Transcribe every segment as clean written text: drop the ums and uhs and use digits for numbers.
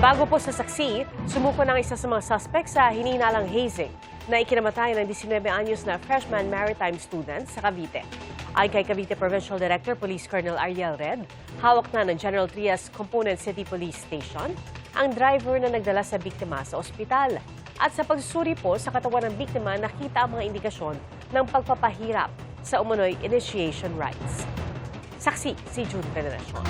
Bago po sa saksi, sumuko ng isa sa mga suspect sa hinihinalang hazing na ikinamatay ng 19 anyos na freshman maritime student sa Cavite. Ayon kay Cavite Provincial Director Police Colonel Ariel Red, hawak na ng General Trias Component City Police Station ang driver na nagdala sa biktima sa ospital. At sa pagsusuri po sa katawan ng biktima, nakita ang mga indikasyon ng pagpapahirap sa umunoy initiation rites. Saksi si June Veneracion.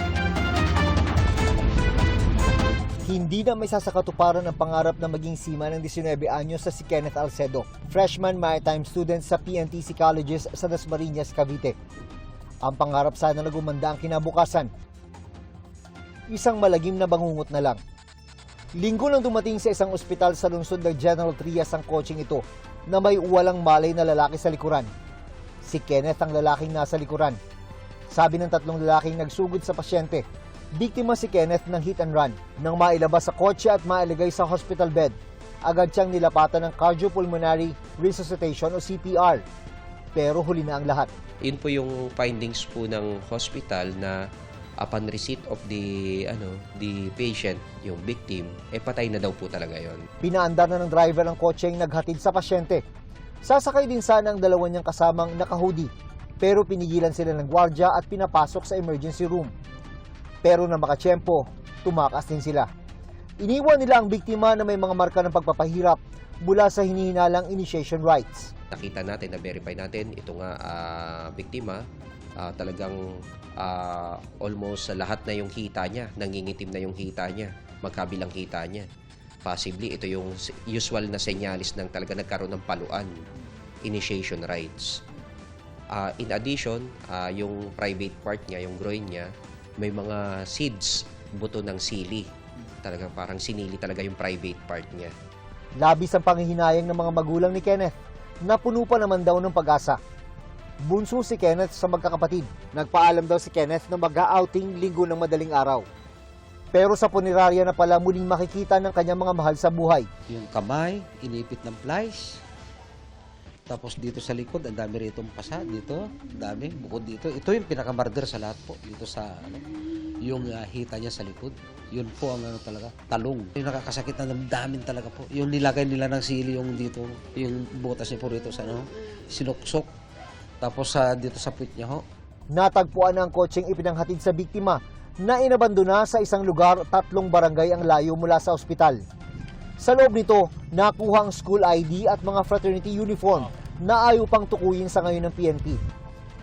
Hindi na may sasakatuparan ang pangarap na maging seaman ng 19 anyos sa si Kenneth Alcedo, freshman maritime student sa PNTC Colleges sa Dasmariñas, Cavite. Ang pangarap sana na gumanda ang kinabukasan. Isang malagim na bangungot na lang. Linggo nang dumating sa isang ospital sa lungsod ng General Trias ang coaching ito na may walang malay na lalaki sa likuran. Si Kenneth ang lalaking nasa likuran. Sabi ng tatlong lalaking nagsugod sa pasyente, biktima si Kenneth ng hit and run. Nang mailabas sa kotse at mailagay sa hospital bed, agad siyang nilapatan ng cardiopulmonary resuscitation o CPR. Pero huli na ang lahat. Yun po yung findings po ng hospital na upon receipt of the patient, yung victim, patay na daw po talaga yon. Pinaandar na ng driver ng kotseng naghatid sa pasyente. Sasakay din sana ang dalawa niyang kasamang naka-hoodie, pero pinigilan sila ng gwardiya at pinapasok sa emergency room. Pero na makatsyempo, tumakas din sila. Iniwan nila ang biktima na may mga marka ng pagpapahirap mula sa hinihinalang initiation rites. Nakita natin, na-verify natin, ito nga biktima, talagang almost lahat na yung hita niya, nangingitim na yung hita niya, magkabilang hita niya. Possibly, ito yung usual na senyalis ng talaga nagkaroon ng paluan, initiation rites. In addition, yung private part niya, yung groin niya, may mga seeds, buto ng sili. Talagang parang sinili talaga yung private part niya. Labis ang panghihinayang ng mga magulang ni Kenneth, na puno pa naman daw ng pag-asa. Bunso si Kenneth sa magkakapatid. Nagpaalam daw si Kenneth na mag-outing linggo ng madaling araw. Pero sa punerarya na pala muling makikita ng kanyang mga mahal sa buhay. Yung kamay, inipit ng plies. Tapos dito sa likod, ang dami rito pasa. Dito, ang dami. Bukod dito. Ito yung pinakamarder sa lahat po. Dito sa, yung hita niya sa likod. Yun po ang talaga, talong. Yung nakakasakit na damdamin talaga po. Yung nilagay nila ng sili yung dito, yung butas niya po rito sa sinuksok. Tapos dito sa puwit niya ho. Natagpuan na ang kotseng ipinanghatid sa biktima na inabandona sa isang lugar 3 barangay ang layo mula sa ospital. Sa loob nito, nakuha ang school ID at mga fraternity uniform na ayaw pang tukuyin sa ngayon ng PNP.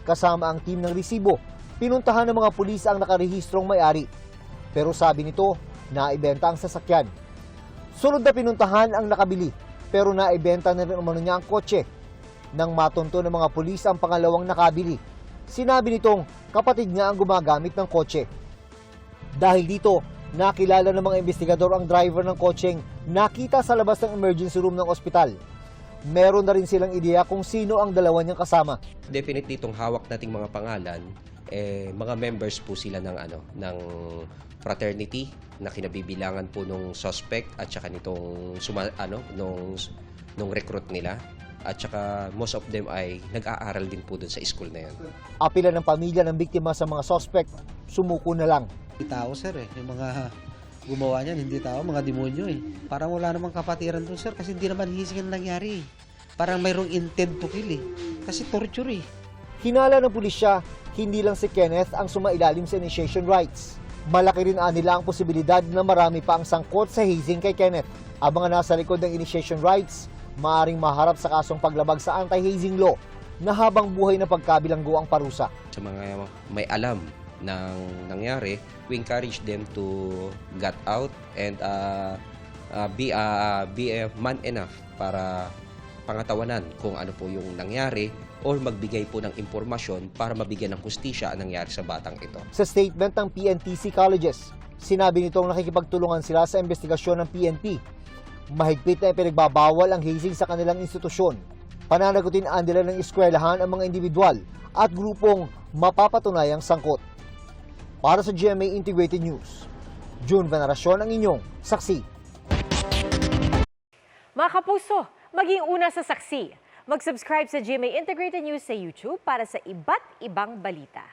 Kasama ang team ng resibo, pinuntahan ng mga pulis ang nakarehistrong may-ari. Pero sabi nito, naibenta ang sasakyan. Sunod na pinuntahan ang nakabili, pero naibenta na rin umano niya ang kotse. Nang matunto ng mga pulis ang pangalawang nakabili, sinabi nitong kapatid niya ang gumagamit ng kotse. Dahil dito, nakilala ng mga investigador ang driver ng kotseng nakita sa labas ng emergency room ng ospital. Meron na rin silang ideya kung sino ang dalawa niyang kasama. Definitely itong hawak nating mga pangalan, mga members po sila ng fraternity na kinabibilangan po nung suspect at saka nitong nung recruit nila. At saka most of them ay nag-aaral din po dun sa school na yun. Apila ng pamilya ng biktima sa mga suspect, sumuko na lang. Tao sir yung mga gumawa niyan, hindi tao, mga demonyo Parang wala namang kapatiran doon sir kasi hindi naman hising ang nangyari. Parang mayroong intent to kill Kasi torture Hinala ng pulisya, hindi lang si Kenneth ang sumailalim sa initiation rites. Malaki rin nila ang posibilidad na marami pa ang sangkot sa hazing kay Kenneth. Abang nasa likod ng initiation rites, maaaring maharap sa kasong paglabag sa anti-hazing law na habang buhay na pagkabilanggo ang parusa. Sa mga may alam ng nangyari, we encourage them to get out and be a man enough para pangatawanan kung ano po yung nangyari or magbigay po ng impormasyon para mabigyan ng hustisya ang nangyari sa batang ito. Sa statement ng PNTC Colleges, sinabi nitong nakikipagtulungan sila sa investigasyon ng PNP. Mahigpit na ipinagbabawal ang hazing sa kanilang institusyon. Pananagutin nila ng eskwelahan ang mga individual at grupong mapapatunayang sangkot. Para sa GMA Integrated News, June Veneracion ang inyong saksi. Mga kapuso, maging una sa saksi. Mag-subscribe sa GMA Integrated News sa YouTube para sa iba't ibang balita.